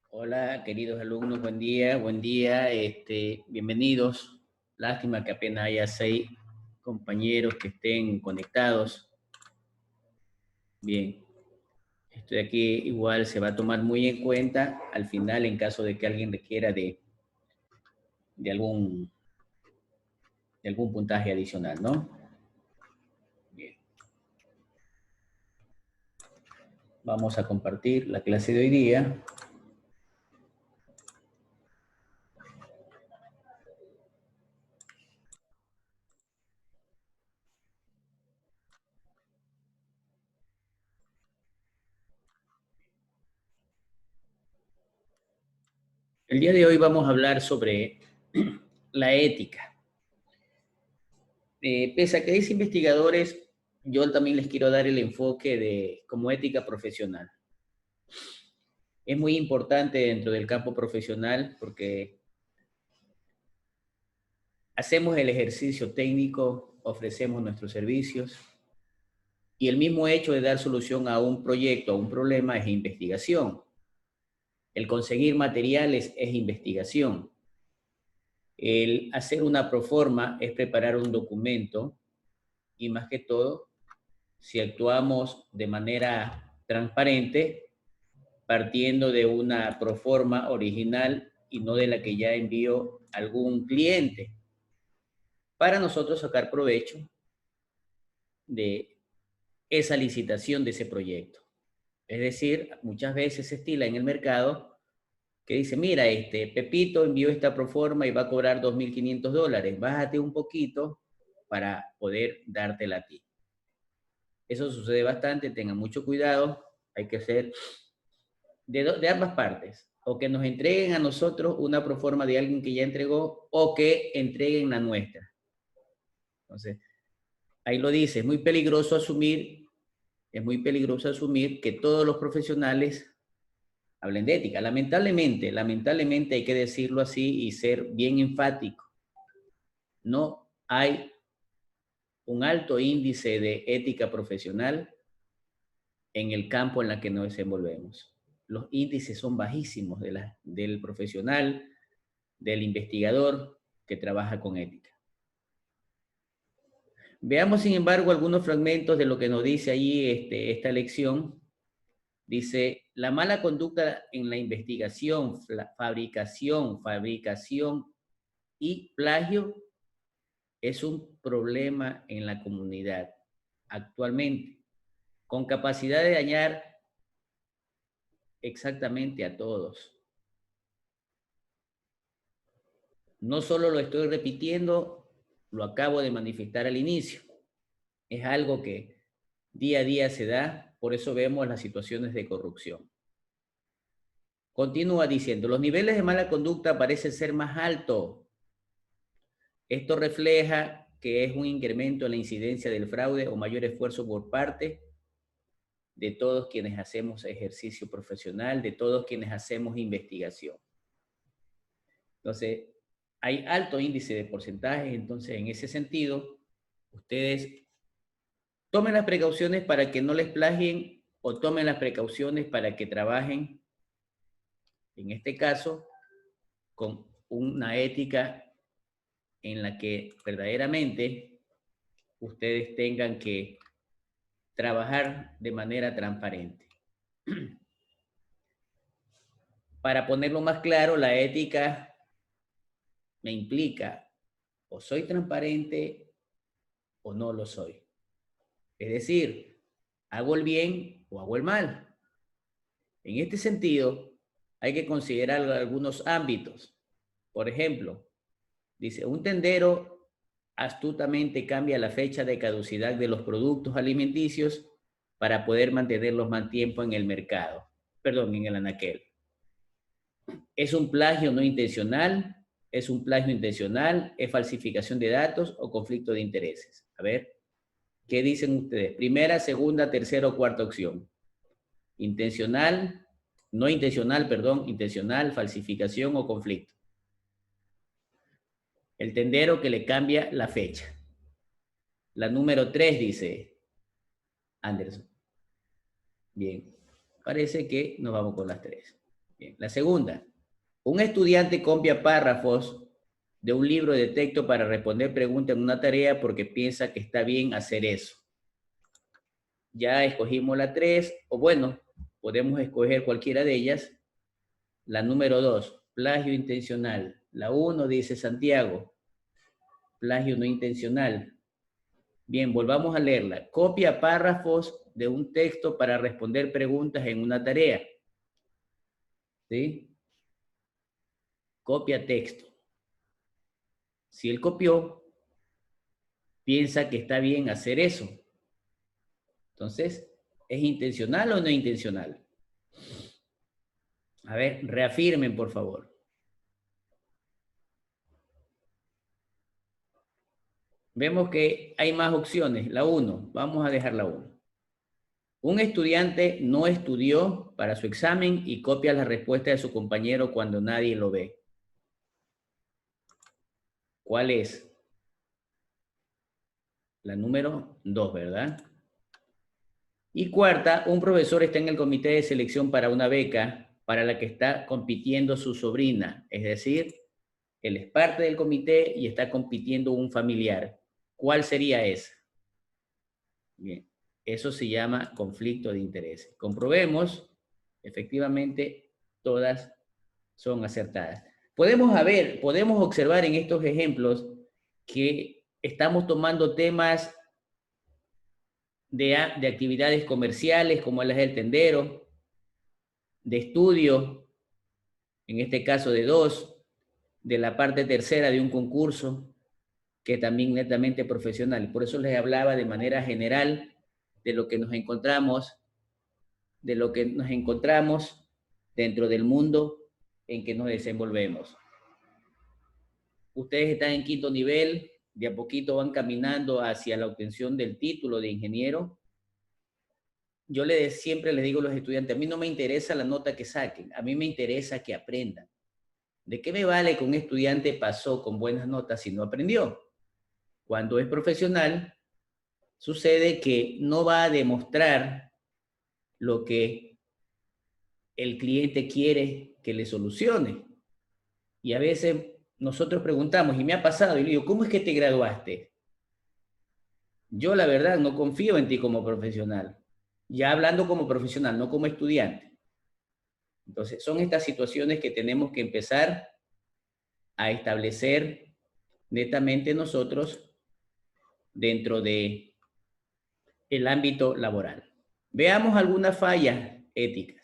Hola, queridos alumnos, buen día, buen día, bienvenidos. Lástima que apenas haya 6 compañeros que estén conectados. Bien, esto de aquí igual se va a tomar muy en cuenta al final en caso de que alguien requiera de algún, de algún puntaje adicional, ¿no? Bien, vamos a compartir la clase de hoy día. El día de hoy vamos a hablar sobre la ética. Pese a que es investigadores, yo también les quiero dar el enfoque de como ética profesional. Es muy importante dentro del campo profesional porque hacemos el ejercicio técnico, ofrecemos nuestros servicios y el mismo hecho de dar solución a un proyecto, a un problema, es investigación. El conseguir materiales es investigación. El hacer una proforma es preparar un documento y más que todo, si actuamos de manera transparente, partiendo de una proforma original y no de la que ya envió algún cliente, para nosotros sacar provecho de esa licitación de ese proyecto. Es decir, muchas veces se estila en el mercado que dice, mira, Pepito envió esta proforma y va a cobrar $2.500, bájate un poquito para poder dártela a ti. Eso sucede bastante, tengan mucho cuidado, hay que ser de ambas partes, o que nos entreguen a nosotros una proforma de alguien que ya entregó, o que entreguen la nuestra. Entonces, ahí lo dice, es muy peligroso asumir que todos los profesionales hablen de ética. Lamentablemente hay que decirlo así y ser bien enfático. No hay un alto índice de ética profesional en el campo en la que nos desenvolvemos. Los índices son bajísimos del profesional, del investigador que trabaja con ética. Veamos, sin embargo, algunos fragmentos de lo que nos dice allí esta lección. Dice, la mala conducta en la investigación, fabricación y plagio es un problema en la comunidad actualmente, con capacidad de dañar exactamente a todos. No solo lo estoy repitiendo, lo acabo de manifestar al inicio. Es algo que día a día se da, por eso vemos las situaciones de corrupción. Continúa diciendo, los niveles de mala conducta parecen ser más altos. Esto refleja que es un incremento en la incidencia del fraude o mayor esfuerzo por parte de todos quienes hacemos ejercicio profesional, de todos quienes hacemos investigación. Entonces, hay alto índice de porcentajes, entonces en ese sentido, ustedes tomen las precauciones para que no les plagien o tomen las precauciones para que trabajen, en este caso, con una ética en la que verdaderamente ustedes tengan que trabajar de manera transparente. Para ponerlo más claro, la ética me implica o soy transparente o no lo soy. Es decir, hago el bien o hago el mal. En este sentido, hay que considerar algunos ámbitos. Por ejemplo, dice, un tendero astutamente cambia la fecha de caducidad de los productos alimenticios para poder mantenerlos más tiempo en el mercado, perdón, en el anaquel. ¿Es un plagio no intencional? ¿Es un plagio intencional? ¿Es falsificación de datos o conflicto de intereses? A ver, ¿qué dicen ustedes? Primera, segunda, tercera o cuarta opción. Intencional, no intencional, perdón, intencional, falsificación o conflicto. El tendero que le cambia la fecha. La número 3 dice Anderson. Bien, parece que nos vamos con las 3. Bien. La segunda, un estudiante copia párrafos de un libro de texto para responder preguntas en una tarea porque piensa que está bien hacer eso. Ya escogimos la 3, o bueno, podemos escoger cualquiera de ellas. La número 2, plagio intencional. La 1 dice Santiago, plagio no intencional. Bien, volvamos a leerla. Copia párrafos de un texto para responder preguntas en una tarea. ¿Sí? Copia texto. Si él copió, piensa que está bien hacer eso. Entonces, ¿es intencional o no intencional? A ver, reafirmen, por favor. Vemos que hay más opciones. La 1, vamos a dejar la 1. Un estudiante no estudió para su examen y copia la respuesta de su compañero cuando nadie lo ve. ¿Cuál es? La número 2, ¿verdad? Y cuarta, un profesor está en el comité de selección para una beca para la que está compitiendo su sobrina. Es decir, él es parte del comité y está compitiendo un familiar. ¿Cuál sería esa? Bien, eso se llama conflicto de intereses. Comprobemos, efectivamente, todas son acertadas. Podemos observar en estos ejemplos que estamos tomando temas de actividades comerciales como las del tendero, de estudio, en este caso de 2, de la parte tercera de un concurso, que también netamente profesional. Por eso les hablaba de manera general de lo que nos encontramos, dentro del mundo en que nos desenvolvemos. Ustedes están en quinto nivel, de a poquito van caminando hacia la obtención del título de ingeniero. Yo siempre les digo a los estudiantes, a mí no me interesa la nota que saquen, a mí me interesa que aprendan. ¿De qué me vale que un estudiante pasó con buenas notas si no aprendió? Cuando es profesional, sucede que no va a demostrar lo que el cliente quiere que le solucione. Y a veces nosotros preguntamos, y me ha pasado, y le digo, ¿cómo es que te graduaste? Yo la verdad no confío en ti como profesional. Ya hablando como profesional, no como estudiante. Entonces, son estas situaciones que tenemos que empezar a establecer netamente nosotros dentro de el ámbito laboral. Veamos algunas fallas éticas.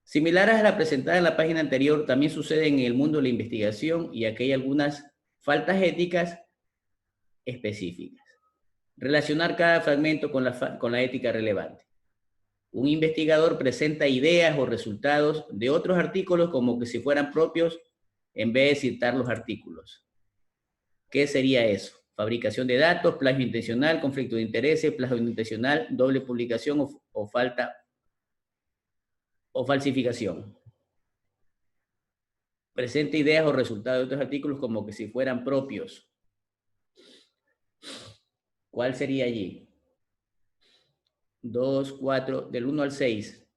Similares a la presentada en la página anterior, también sucede en el mundo de la investigación y aquí hay algunas faltas éticas específicas. Relacionar cada fragmento con la ética relevante. Un investigador presenta ideas o resultados de otros artículos como que si fueran propios en vez de citar los artículos. ¿Qué sería eso? Fabricación de datos, plagio intencional, conflicto de intereses, plagio intencional, doble publicación o falsificación. Presenta ideas o resultados de otros artículos como que si fueran propios. ¿Cuál sería allí? 2, 4, del 1 al 6.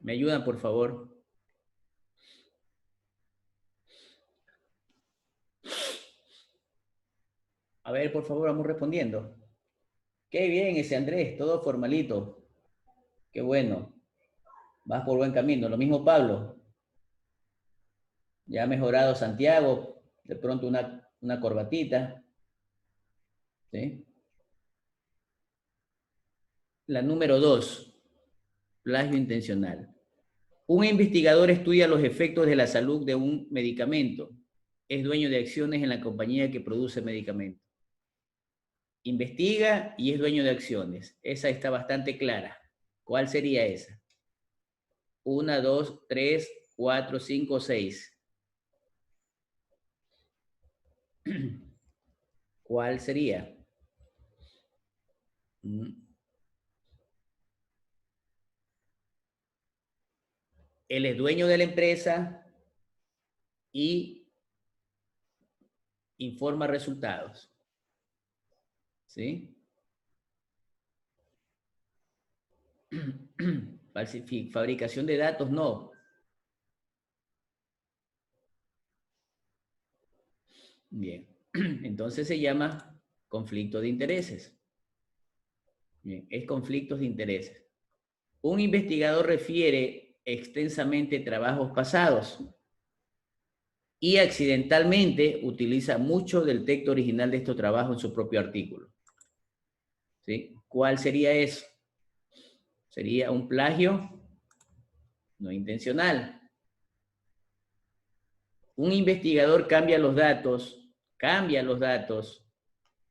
¿Me ayudan, por favor? A ver, por favor, vamos respondiendo. Qué bien ese Andrés, todo formalito. Qué bueno. Vas por buen camino. Lo mismo Pablo. Ya ha mejorado Santiago. De pronto una corbatita. ¿Sí? La número 2. Plagio intencional. Un investigador estudia los efectos de la salud de un medicamento. Es dueño de acciones en la compañía que produce medicamentos. Investiga y es dueño de acciones. Esa está bastante clara. ¿Cuál sería esa? 1, 2, 3, 4, 5, 6. ¿Cuál sería? Él es dueño de la empresa y informa resultados. ¿Sí? Fabricación de datos, no. Bien, entonces se llama conflicto de intereses. Bien, es conflictos de intereses. Un investigador refiere extensamente trabajos pasados y accidentalmente utiliza mucho del texto original de estos trabajos en su propio artículo. ¿Sí? ¿Cuál sería eso? Sería un plagio no intencional. Un investigador cambia los datos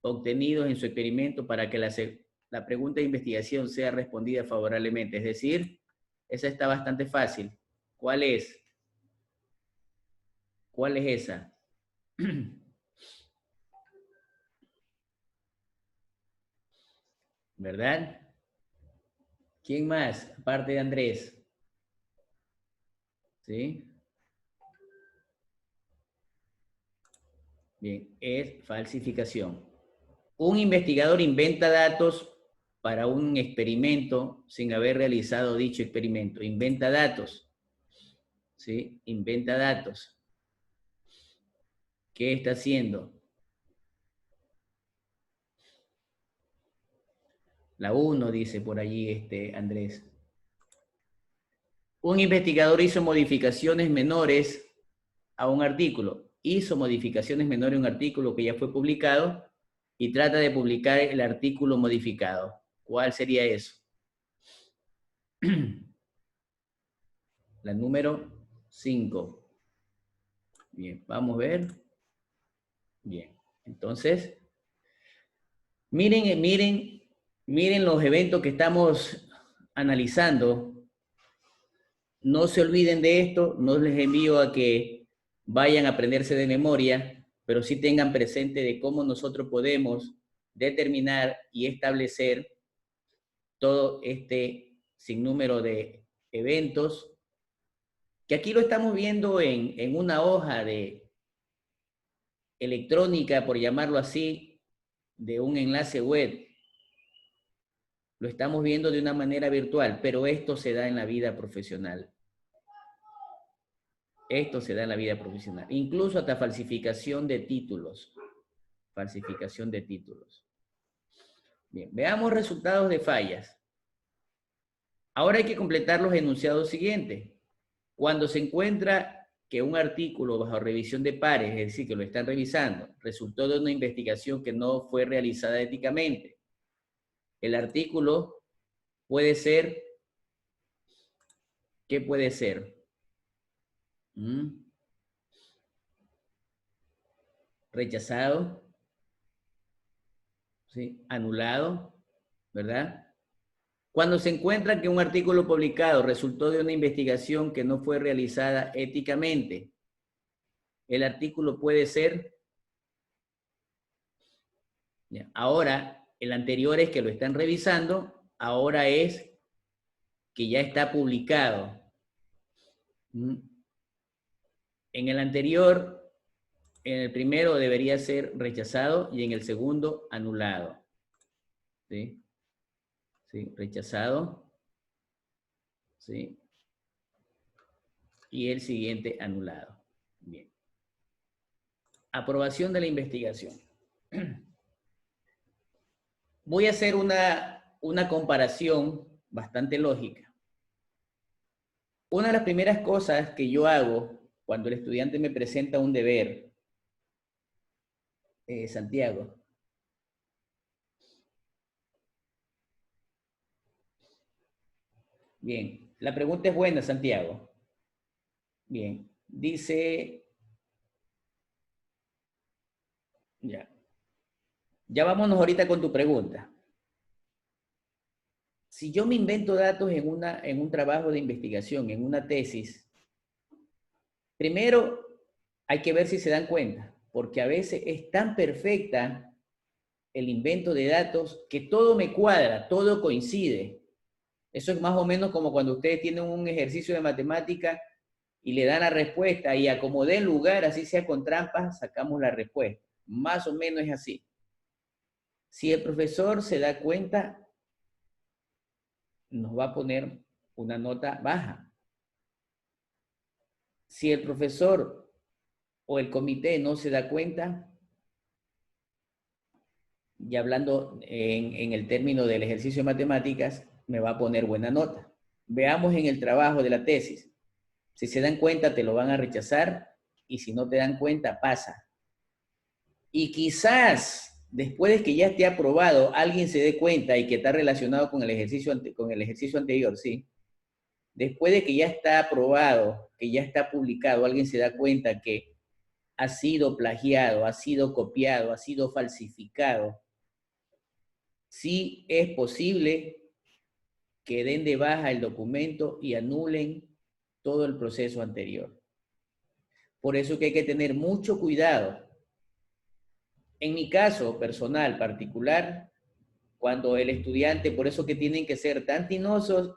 obtenidos en su experimento para que la pregunta de investigación sea respondida favorablemente. Es decir, esa está bastante fácil. ¿Cuál es? ¿Cuál es esa? ¿Verdad? ¿Quién más? Aparte de Andrés. ¿Sí? Bien, es falsificación. Un investigador inventa datos para un experimento sin haber realizado dicho experimento. Inventa datos. ¿Sí? Inventa datos. ¿Qué está haciendo? La 1 dice por allí Andrés. Un investigador hizo modificaciones menores a un artículo. Hizo modificaciones menores a un artículo que ya fue publicado y trata de publicar el artículo modificado. ¿Cuál sería eso? La número 5. Bien, vamos a ver. Bien, entonces, miren los eventos que estamos analizando. No se olviden de esto, no les envío a que vayan a aprenderse de memoria, pero sí tengan presente de cómo nosotros podemos determinar y establecer todo este sinnúmero de eventos, que aquí lo estamos viendo en una hoja de electrónica, por llamarlo así, de un enlace web. Lo estamos viendo de una manera virtual, pero esto se da en la vida profesional. Esto se da en la vida profesional. Incluso hasta falsificación de títulos. Falsificación de títulos. Bien, veamos resultados de fallas. Ahora hay que completar los enunciados siguientes. Cuando se encuentra que un artículo bajo revisión de pares, es decir, que lo están revisando, resultó de una investigación que no fue realizada éticamente, el artículo puede ser, ¿qué puede ser? Rechazado, ¿sí? Anulado, ¿verdad? Cuando se encuentra que un artículo publicado resultó de una investigación que no fue realizada éticamente, el artículo puede ser, ahora, el anterior es que lo están revisando, ahora es que ya está publicado. En el anterior, en el primero debería ser rechazado y en el segundo anulado. ¿Sí? ¿Sí? Rechazado. ¿Sí? Y el siguiente anulado. Bien. Aprobación de la investigación. Voy a hacer una comparación bastante lógica. Una de las primeras cosas que yo hago cuando el estudiante me presenta un deber, Santiago. Bien, la pregunta es buena, Santiago. Bien, dice, ya. Ya vámonos ahorita con tu pregunta. Si yo me invento datos en un trabajo de investigación, en una tesis, primero hay que ver si se dan cuenta, porque a veces es tan perfecta el invento de datos que todo me cuadra, todo coincide. Eso es más o menos como cuando ustedes tienen un ejercicio de matemática y le dan la respuesta y acomodé el lugar, así sea con trampas, sacamos la respuesta. Más o menos es así. Si el profesor se da cuenta, nos va a poner una nota baja. Si el profesor o el comité no se da cuenta, y hablando en el término del ejercicio de matemáticas, me va a poner buena nota. Veamos en el trabajo de la tesis. Si se dan cuenta, te lo van a rechazar, y si no te dan cuenta, pasa. Y quizás, después de que ya esté aprobado, alguien se dé cuenta y que está relacionado con el ejercicio anterior, ¿sí? Después de que ya está aprobado, que ya está publicado, alguien se da cuenta que ha sido plagiado, ha sido copiado, ha sido falsificado, sí es posible que den de baja el documento y anulen todo el proceso anterior. Por eso que hay que tener mucho cuidado. En mi caso personal, particular, cuando el estudiante, por eso que tienen que ser tan tinosos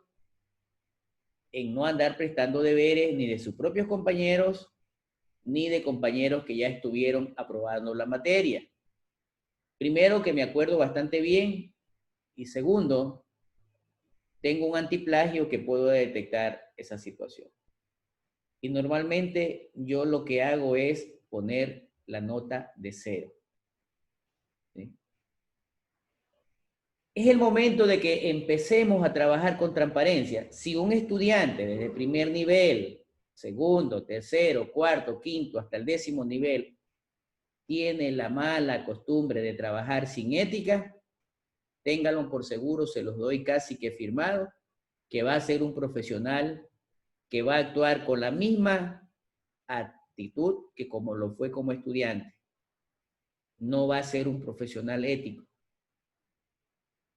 en no andar prestando deberes ni de sus propios compañeros, ni de compañeros que ya estuvieron aprobando la materia. Primero, que me acuerdo bastante bien, y segundo, tengo un antiplagio que puedo detectar esa situación. Y normalmente yo lo que hago es poner la nota de 0. ¿Sí? Es el momento de que empecemos a trabajar con transparencia. Si un estudiante desde el primer nivel, segundo, tercero, cuarto, quinto, hasta el 10º nivel, tiene la mala costumbre de trabajar sin ética, ténganlo por seguro, se los doy casi que firmado, que va a ser un profesional que va a actuar con la misma actitud que como lo fue como estudiante. No va a ser un profesional ético.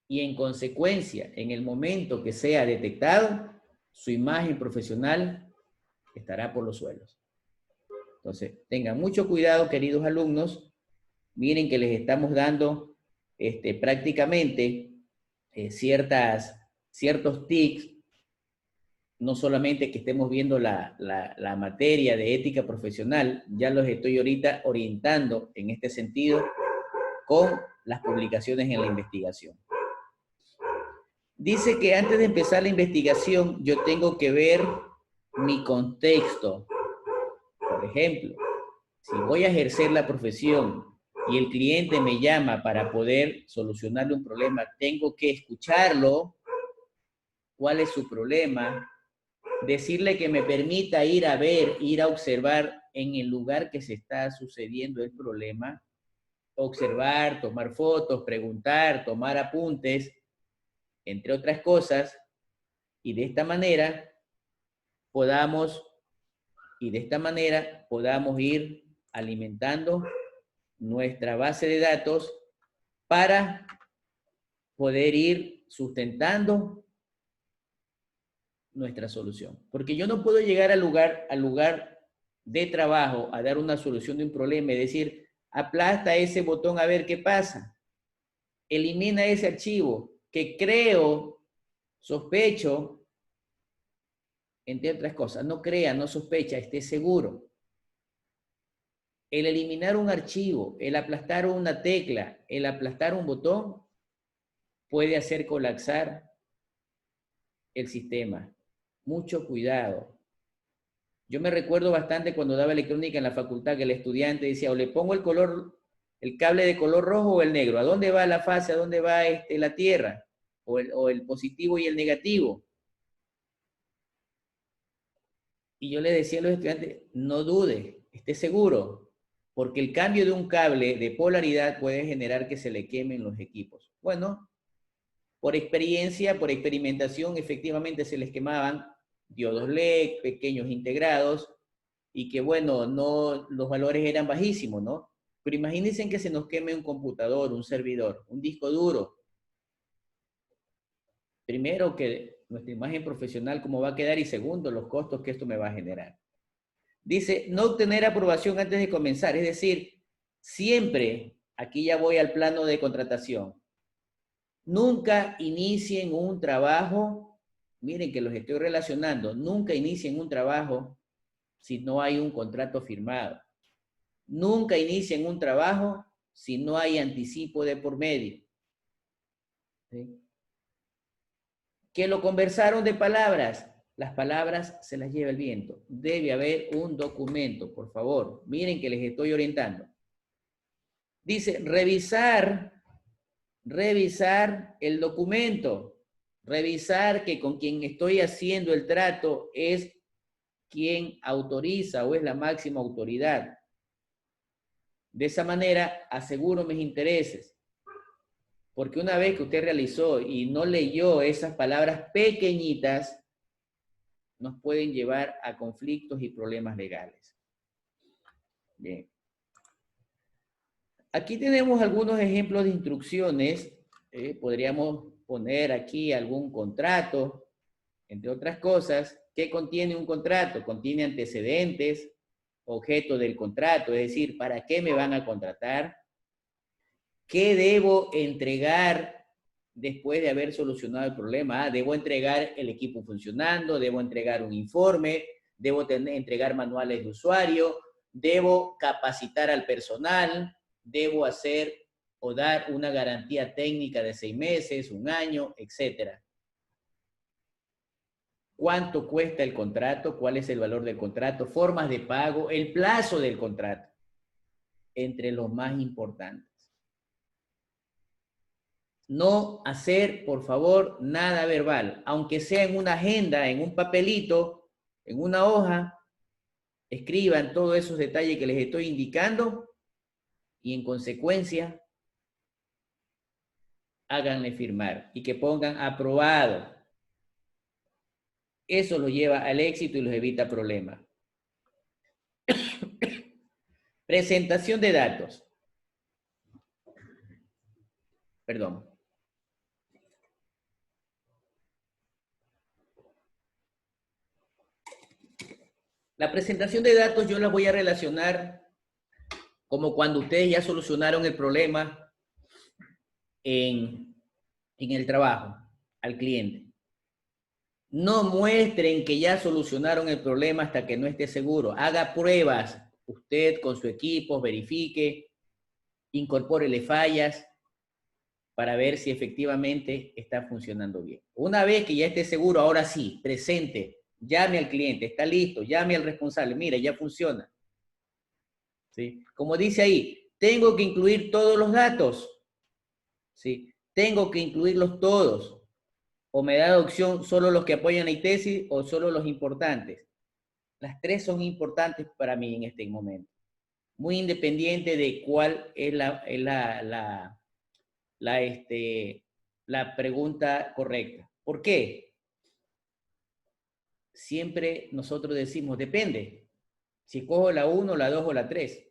Y en consecuencia, en el momento que sea detectado, su imagen profesional estará por los suelos. Entonces, tengan mucho cuidado, queridos alumnos. Miren que les estamos dando prácticamente ciertos tics, no solamente que estemos viendo la materia de ética profesional, ya los estoy ahorita orientando en este sentido con las publicaciones en la investigación. Dice que antes de empezar la investigación yo tengo que ver mi contexto. Por ejemplo, si voy a ejercer la profesión y el cliente me llama para poder solucionarle un problema, tengo que escucharlo, cuál es su problema, decirle que me permita ir a ver, ir a observar en el lugar que se está sucediendo el problema, observar, tomar fotos, preguntar, tomar apuntes, entre otras cosas, y de esta manera podamos ir alimentando nuestra base de datos para poder ir sustentando nuestra solución. Porque yo no puedo llegar al lugar de trabajo a dar una solución de un problema y decir, aplasta ese botón a ver qué pasa. Elimina ese archivo que creo, sospecho, entre otras cosas. No crea, no sospecha, esté seguro. El eliminar un archivo, el aplastar una tecla, el aplastar un botón, puede hacer colapsar el sistema. Mucho cuidado. Yo me recuerdo bastante cuando daba electrónica en la facultad que el estudiante decía, o le pongo el cable de color rojo o el negro, ¿a dónde va la fase? ¿A dónde va la tierra? O el positivo y el negativo. Y yo le decía a los estudiantes, no dude, esté seguro, porque el cambio de un cable de polaridad puede generar que se le quemen los equipos. Bueno, por experiencia, por experimentación, efectivamente se les quemaban diodos LED, pequeños integrados, y que bueno, los valores eran bajísimos, ¿no? Pero imagínense que se nos queme un computador, un servidor, un disco duro. Primero, que nuestra imagen profesional cómo va a quedar, y segundo, los costos que esto me va a generar. Dice, no obtener aprobación antes de comenzar, es decir, siempre, aquí ya voy al plano de contratación, nunca inicien un trabajo, miren que los estoy relacionando, nunca inicien un trabajo si no hay un contrato firmado. Nunca inicien un trabajo si no hay anticipo de por medio. ¿Sí? Que lo conversaron de palabras. Las palabras se las lleva el viento. Debe haber un documento, por favor. Miren que les estoy orientando. Dice, revisar el documento. Revisar que con quien estoy haciendo el trato es quien autoriza o es la máxima autoridad. De esa manera aseguro mis intereses. Porque una vez que usted realizó y no leyó esas palabras pequeñitas, nos pueden llevar a conflictos y problemas legales. Bien. Aquí tenemos algunos ejemplos de instrucciones. Podríamos poner aquí algún contrato, entre otras cosas. ¿Qué contiene un contrato? Contiene antecedentes, objeto del contrato, es decir, ¿para qué me van a contratar? ¿Qué debo entregar después de haber solucionado el problema? Debo entregar el equipo funcionando, debo entregar un informe, debo entregar manuales de usuario, debo capacitar al personal, debo hacer o dar una garantía técnica de 6 meses, 1 año, etc. ¿Cuánto cuesta el contrato? ¿Cuál es el valor del contrato? Formas de pago, el plazo del contrato, entre los más importantes. No hacer, por favor, nada verbal, aunque sea en una agenda, en un papelito, en una hoja, escriban todos esos detalles que les estoy indicando y en consecuencia háganle firmar y que pongan aprobado. Eso los lleva al éxito y los evita problemas. Presentación de datos. Perdón. La presentación de datos yo las voy a relacionar como cuando ustedes ya solucionaron el problema en el trabajo al cliente. No muestren que ya solucionaron el problema hasta que no esté seguro. Haga pruebas. Usted con su equipo verifique, incorpórele fallas para ver si efectivamente está funcionando bien. Una vez que ya esté seguro, ahora sí, presente, llame al cliente, está listo, llame al responsable, mira, ya funciona. ¿Sí? Como dice ahí, tengo que incluir todos los datos. ¿Sí? Tengo que incluirlos todos. O me da opción solo los que apoyan la tesis o solo los importantes. Las tres son importantes para mí en este momento. Muy independiente de cuál es la pregunta correcta. ¿Por qué? Siempre nosotros decimos, depende. Si cojo la 1, la 2 o la 3.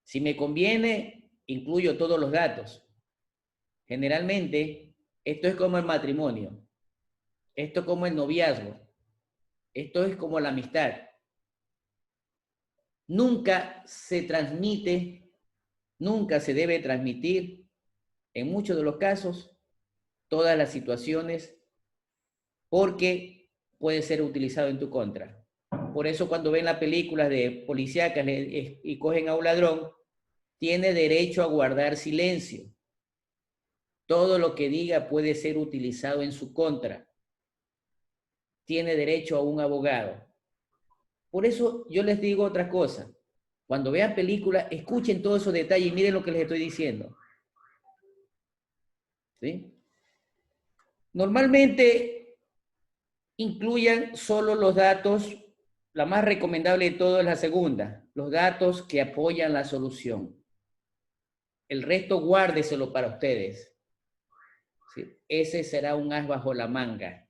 Si me conviene, incluyo todos los datos. Generalmente, esto es como el matrimonio. Esto es como el noviazgo. Esto es como la amistad. Nunca se transmite, nunca se debe transmitir, en muchos de los casos, todas las situaciones, porque puede ser utilizado en tu contra. Por eso cuando ven las películas de policíacas y cogen a un ladrón, tiene derecho a guardar silencio. Todo lo que diga puede ser utilizado en su contra. Tiene derecho a un abogado. Por eso yo les digo otra cosa. Cuando vean películas, escuchen todos esos detalles y miren lo que les estoy diciendo. ¿Sí? Normalmente incluyan solo los datos, la más recomendable de todo es la segunda, los datos que apoyan la solución. El resto guárdeselo para ustedes. ¿Sí? Ese será un as bajo la manga.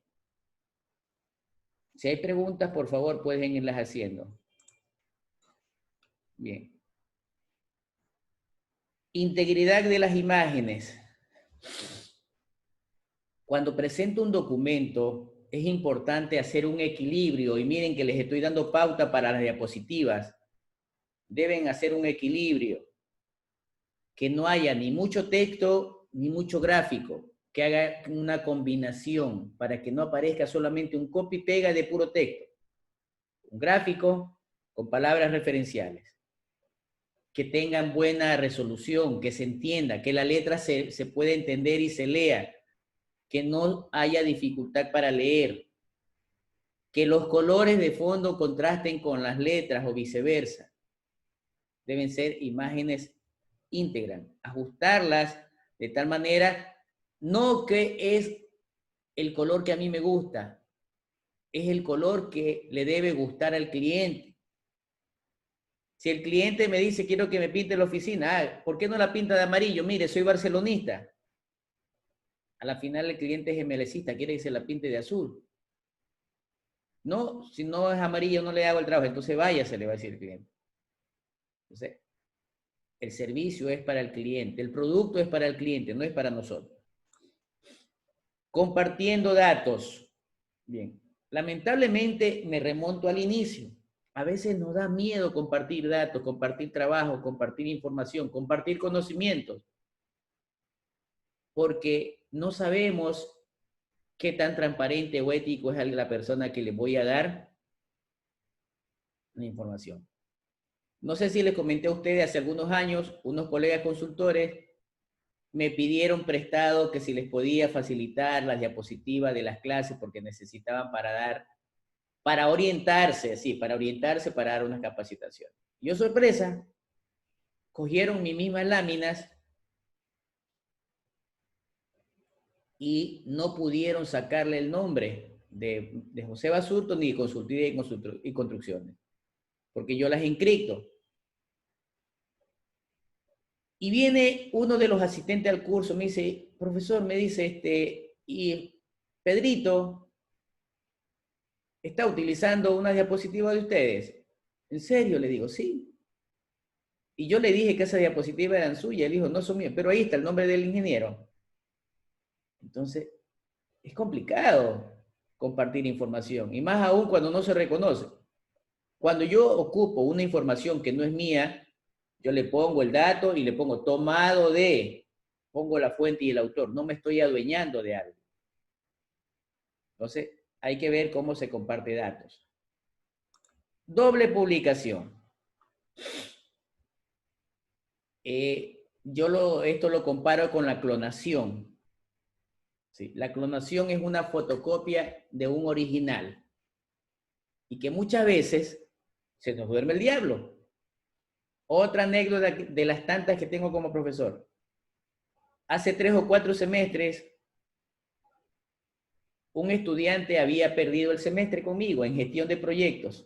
Si hay preguntas, por favor, pueden irlas haciendo. Bien. Integridad de las imágenes. Cuando presento un documento, es importante hacer un equilibrio. Y miren que les estoy dando pauta para las diapositivas. Deben hacer un equilibrio. Que no haya ni mucho texto ni mucho gráfico. Que haga una combinación para que no aparezca solamente un copy-pega de puro texto. Un gráfico con palabras referenciales. Que tengan buena resolución, que se entienda, que la letra se pueda entender y se lea, que no haya dificultad para leer, que los colores de fondo contrasten con las letras o viceversa. Deben ser imágenes íntegras, ajustarlas de tal manera, no que es el color que a mí me gusta, es el color que le debe gustar al cliente. Si el cliente me dice, quiero que me pinte la oficina, ¿por qué no la pinta de amarillo? Mire, soy barcelonista. A la final el cliente es MLCista, quiere que se la pinte de azul. No, si no es amarillo no le hago el trabajo, entonces vaya, se le va a decir el cliente. Entonces, el servicio es para el cliente, el producto es para el cliente, no es para nosotros. Compartiendo datos. Bien, lamentablemente me remonto al inicio. A veces nos da miedo compartir datos, compartir trabajo, compartir información, compartir conocimientos, porque no sabemos qué tan transparente o ético es la persona que le voy a dar la información. No sé si les comenté a ustedes hace algunos años, unos colegas consultores me pidieron prestado que si les podía facilitar las diapositivas de las clases porque necesitaban para orientarse, sí, para orientarse, para dar una capacitación. Yo, sorpresa, cogieron mis mismas láminas y no pudieron sacarle el nombre de José Basurto ni de Consultoría y Construcciones, porque yo las encripto. Y viene uno de los asistentes al curso, me dice, profesor, me dice, y Pedrito está utilizando una diapositiva de ustedes. ¿En serio? Le digo, sí. Y yo le dije que esas diapositivas eran suyas. Él dijo, no son mías, pero ahí está el nombre del ingeniero. Entonces, es complicado compartir información, y más aún cuando no se reconoce. Cuando yo ocupo una información que no es mía, yo le pongo el dato y le pongo tomado de, pongo la fuente y el autor, no me estoy adueñando de algo. Entonces, hay que ver cómo se comparte datos. Doble publicación. Esto lo comparo con la clonación. ¿Sí? La clonación es una fotocopia de un original y que muchas veces se nos duerme el diablo. Otra anécdota de las tantas que tengo como profesor. Hace 3 o 4 semestres, un estudiante había perdido el semestre conmigo en gestión de proyectos.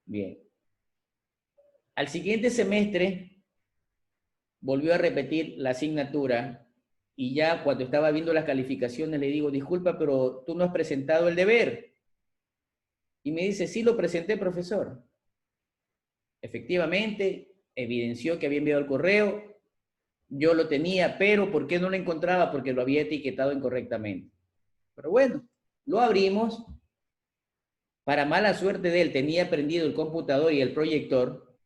Bien. Al siguiente semestre, volvió a repetir la asignatura y ya cuando estaba viendo las calificaciones le digo, disculpa, pero tú no has presentado el deber. Y me dice, sí lo presenté, profesor. Efectivamente, evidenció que había enviado el correo, yo lo tenía, pero ¿por qué no lo encontraba? Porque lo había etiquetado incorrectamente. Pero bueno, lo abrimos. Para mala suerte de él, tenía prendido el computador y el proyector.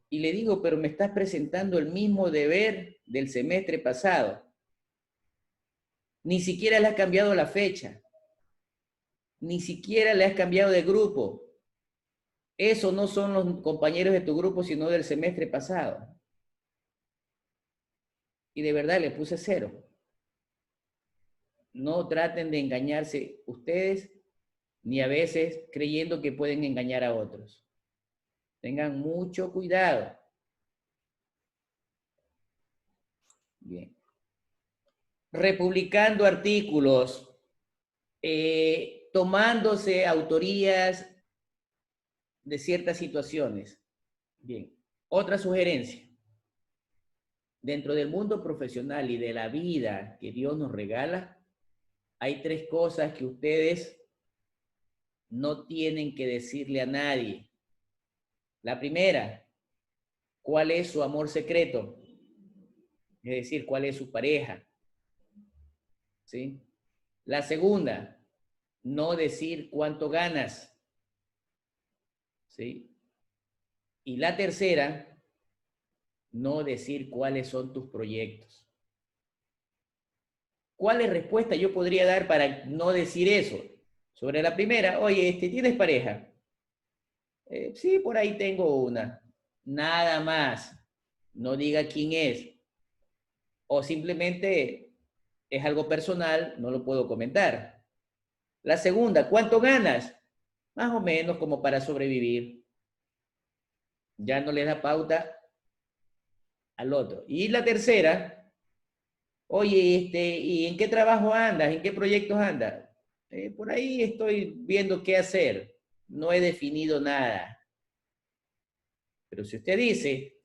Y le digo, pero me estás presentando el mismo deber del semestre pasado. Ni siquiera le has cambiado la fecha. Ni siquiera le has cambiado de grupo. Esos no son los compañeros de tu grupo, sino del semestre pasado. Y de verdad le puse 0. No traten de engañarse ustedes, ni a veces creyendo que pueden engañar a otros. Tengan mucho cuidado. Bien. Republicando artículos, tomándose autorías de ciertas situaciones. Bien. Otra sugerencia. Dentro del mundo profesional y de la vida que Dios nos regala, hay 3 cosas que ustedes no tienen que decirle a nadie. La primera, ¿cuál es su amor secreto? Es decir, ¿cuál es su pareja? ¿Sí? La segunda, no decir cuánto ganas. ¿Sí? Y la tercera, no decir cuáles son tus proyectos. ¿Cuáles respuestas yo podría dar para no decir eso? Sobre la primera, oye, ¿tienes pareja? Sí, por ahí tengo una. Nada más. No diga quién es. O simplemente es algo personal, no lo puedo comentar. La segunda, ¿cuánto ganas? Más o menos como para sobrevivir. Ya no le da pauta al otro. Y la tercera, oye, ¿y en qué trabajo andas? ¿En qué proyectos andas? Por ahí estoy viendo qué hacer. No he definido nada. Pero si usted dice,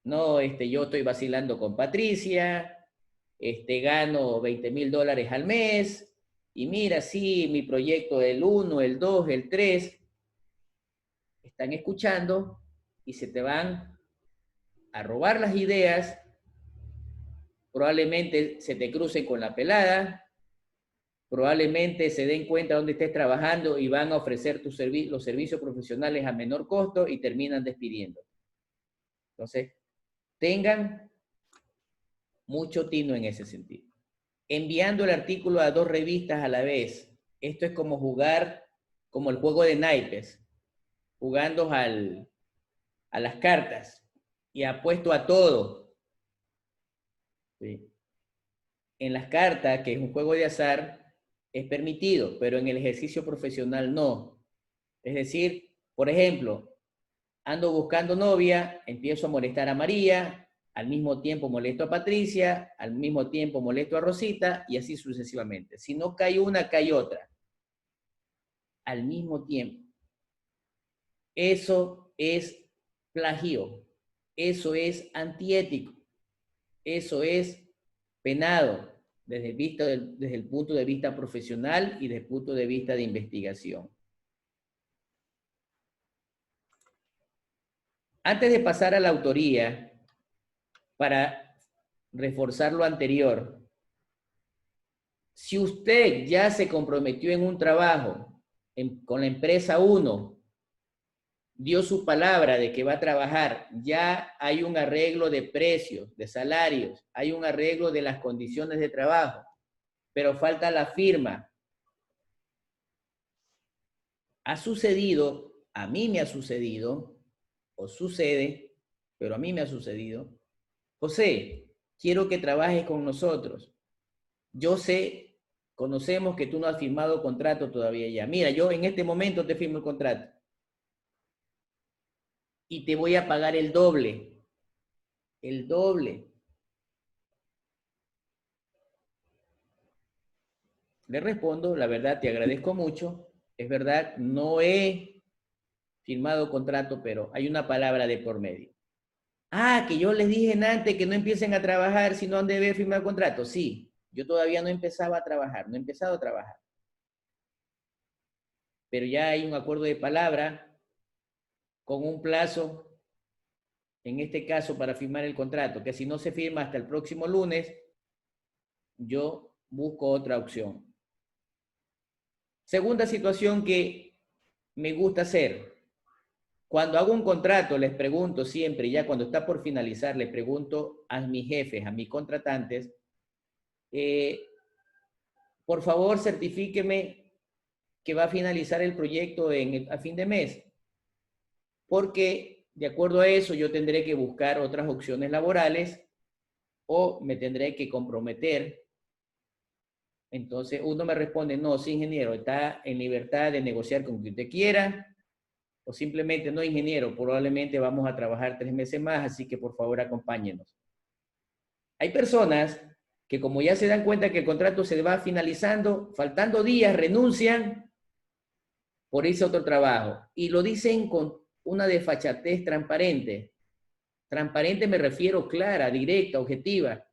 no, yo estoy vacilando con Patricia, gano $20,000 al mes, y mira, sí, mi proyecto el 1, el 2, el 3, están escuchando y se te van a robar las ideas, probablemente se te crucen con la pelada, probablemente se den cuenta dónde estés trabajando y van a ofrecer los servicios profesionales a menor costo y terminan despidiendo. Entonces, tengan mucho tino en ese sentido. Enviando el artículo a 2 revistas a la vez. Esto es como jugar, como el juego de naipes, jugando a las cartas y apuesto a todo. ¿Sí? En las cartas, que es un juego de azar, es permitido, pero en el ejercicio profesional no. Es decir, por ejemplo, ando buscando novia, empiezo a molestar a María, al mismo tiempo molesto a Patricia, al mismo tiempo molesto a Rosita, y así sucesivamente. Si no cae una, cae otra. Al mismo tiempo. Eso es plagio. Eso es antiético. Eso es penado desde el punto de vista profesional y desde el punto de vista de investigación. Antes de pasar a la autoría, para reforzar lo anterior, si usted ya se comprometió en un trabajo con la empresa 1, dio su palabra de que va a trabajar, ya hay un arreglo de precios, de salarios, hay un arreglo de las condiciones de trabajo, pero falta la firma. Ha sucedido, a mí me ha sucedido, o sucede, pero a mí me ha sucedido. José, quiero que trabajes con nosotros. Yo sé, conocemos que tú no has firmado contrato todavía ya. Mira, yo en este momento te firmo el contrato. Y te voy a pagar el doble. El doble. Le respondo, la verdad, te agradezco mucho. Es verdad, no he firmado contrato, pero hay una palabra de por medio. Ah, que yo les dije antes que no empiecen a trabajar si no han de haber firmado contrato. Sí, yo todavía no empezaba a trabajar, no he empezado a trabajar. Pero ya hay un acuerdo de palabra con un plazo, en este caso para firmar el contrato, que si no se firma hasta el próximo lunes, yo busco otra opción. Segunda situación que me gusta hacer. Cuando hago un contrato, les pregunto siempre, ya cuando está por finalizar, les pregunto a mis jefes, a mis contratantes, por favor, certifíqueme que va a finalizar el proyecto a fin de mes, porque de acuerdo a eso yo tendré que buscar otras opciones laborales o me tendré que comprometer. Entonces uno me responde, no, sí, ingeniero, está en libertad de negociar con quien usted quiera, o simplemente, no, ingeniero, probablemente vamos a trabajar 3 meses más, así que por favor acompáñenos. Hay personas que como ya se dan cuenta que el contrato se va finalizando, faltando días, renuncian por irse a otro trabajo. Y lo dicen con una desfachatez transparente. Transparente me refiero clara, directa, objetiva.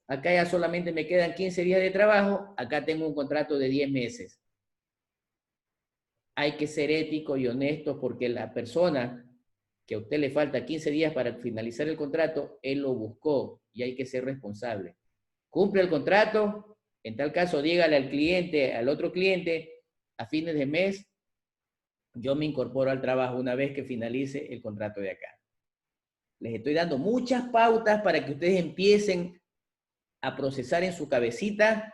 Acá ya solamente me quedan 15 días de trabajo, acá tengo un contrato de 10 meses. Hay que ser ético y honesto porque la persona que a usted le falta 15 días para finalizar el contrato, él lo buscó y hay que ser responsable. Cumple el contrato, en tal caso dígale al cliente, al otro cliente, a fines de mes, yo me incorporo al trabajo una vez que finalice el contrato de acá. Les estoy dando muchas pautas para que ustedes empiecen a procesar en su cabecita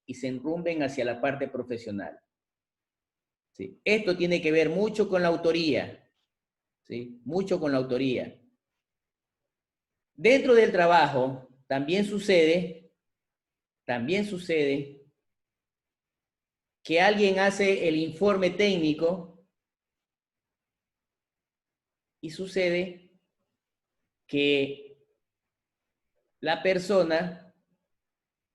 y se enrumben hacia la parte profesional. ¿Sí? Esto tiene que ver mucho con la autoría, ¿sí? Mucho con la autoría. Dentro del trabajo también sucede también sucede que alguien hace el informe técnico y sucede que la persona,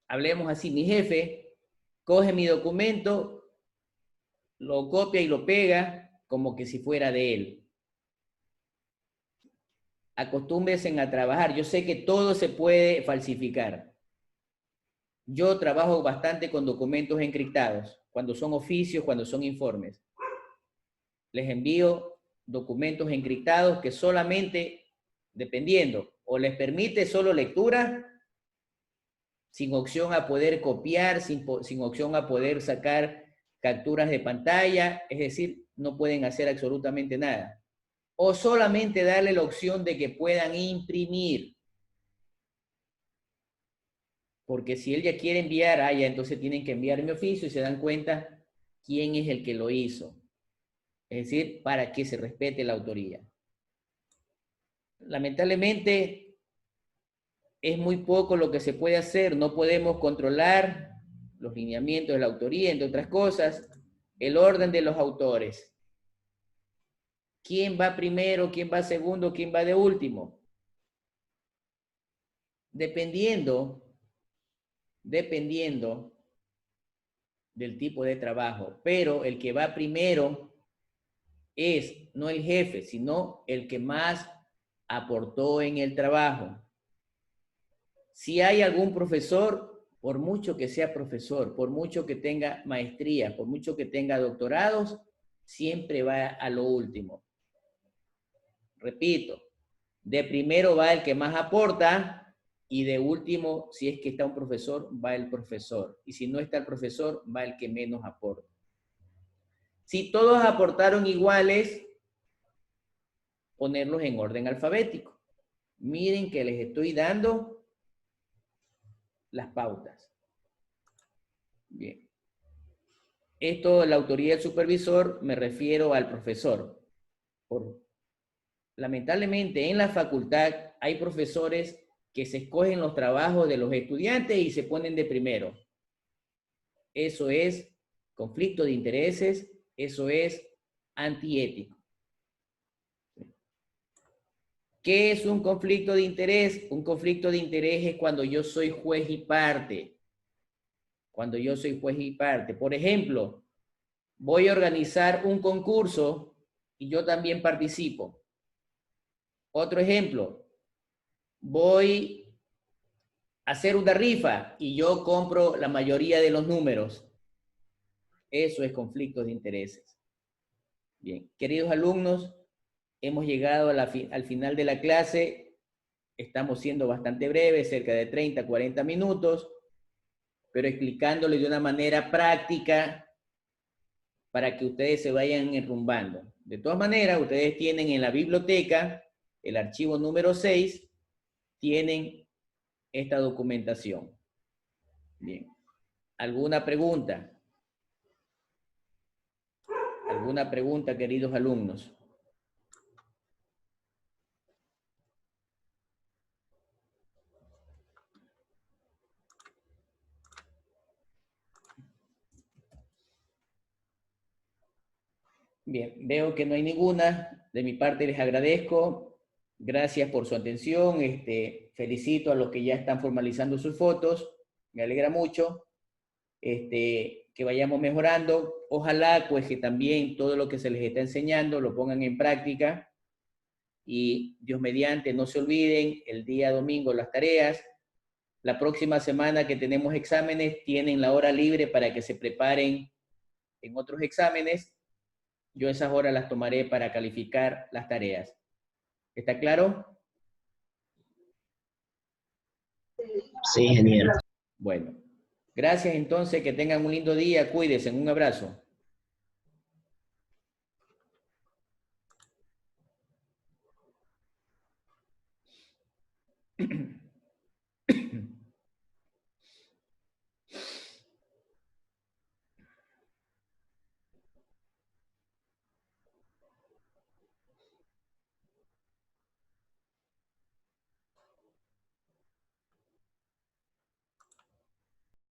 hablemos así, mi jefe, coge mi documento, lo copia y lo pega como que si fuera de él. Acostúmbrense a trabajar. Yo sé que todo se puede falsificar. Yo trabajo bastante con documentos encriptados, cuando son oficios, cuando son informes. Les envío documentos encriptados que solamente, dependiendo, o les permite solo lectura, sin opción a poder copiar, sin opción a poder sacar capturas de pantalla, es decir, no pueden hacer absolutamente nada. O solamente darle la opción de que puedan imprimir. Porque si él ya quiere enviar, ya entonces tienen que enviar mi oficio y se dan cuenta quién es el que lo hizo. Es decir, para que se respete la autoría. Lamentablemente, es muy poco lo que se puede hacer. No podemos controlar los lineamientos de la autoría, entre otras cosas, el orden de los autores. ¿Quién va primero? ¿Quién va segundo? ¿Quién va de último? Dependiendo del tipo de trabajo. Pero el que va primero es no el jefe, sino el que más aportó en el trabajo. Si hay algún profesor, por mucho que sea profesor, por mucho que tenga maestría, por mucho que tenga doctorados, siempre va a lo último. Repito, de primero va el que más aporta y de último, si es que está un profesor, va el profesor. Y si no está el profesor, va el que menos aporta. Si todos aportaron iguales, ponerlos en orden alfabético. Miren que les estoy dando las pautas. Bien. Esto, la autoría del supervisor, me refiero al profesor. Lamentablemente, en la facultad hay profesores que se escogen los trabajos de los estudiantes y se ponen de primero. Eso es conflicto de intereses, eso es antiético. ¿Qué es un conflicto de interés? Un conflicto de interés es cuando yo soy juez y parte. Cuando yo soy juez y parte. Por ejemplo, voy a organizar un concurso y yo también participo. Otro ejemplo, voy a hacer una rifa y yo compro la mayoría de los números. Eso es conflicto de intereses. Bien, queridos alumnos, hemos llegado al final de la clase. Estamos siendo bastante breves, cerca de 30, 40 minutos, pero explicándole de una manera práctica para que ustedes se vayan enrumbando. De todas maneras, ustedes tienen en la biblioteca el archivo número 6, tienen esta documentación. Bien. ¿Alguna pregunta? ¿Alguna pregunta, queridos alumnos? Bien, veo que no hay ninguna. De mi parte les agradezco. Gracias por su atención. Felicito a los que ya están formalizando sus fotos. Me alegra mucho que vayamos mejorando. Ojalá pues que también todo lo que se les está enseñando lo pongan en práctica. Y Dios mediante, no se olviden, el día domingo las tareas. La próxima semana que tenemos exámenes, tienen la hora libre para que se preparen en otros exámenes. Yo esas horas las tomaré para calificar las tareas. ¿Está claro? Sí, ingeniero. Bueno, gracias entonces, que tengan un lindo día, cuídense, un abrazo.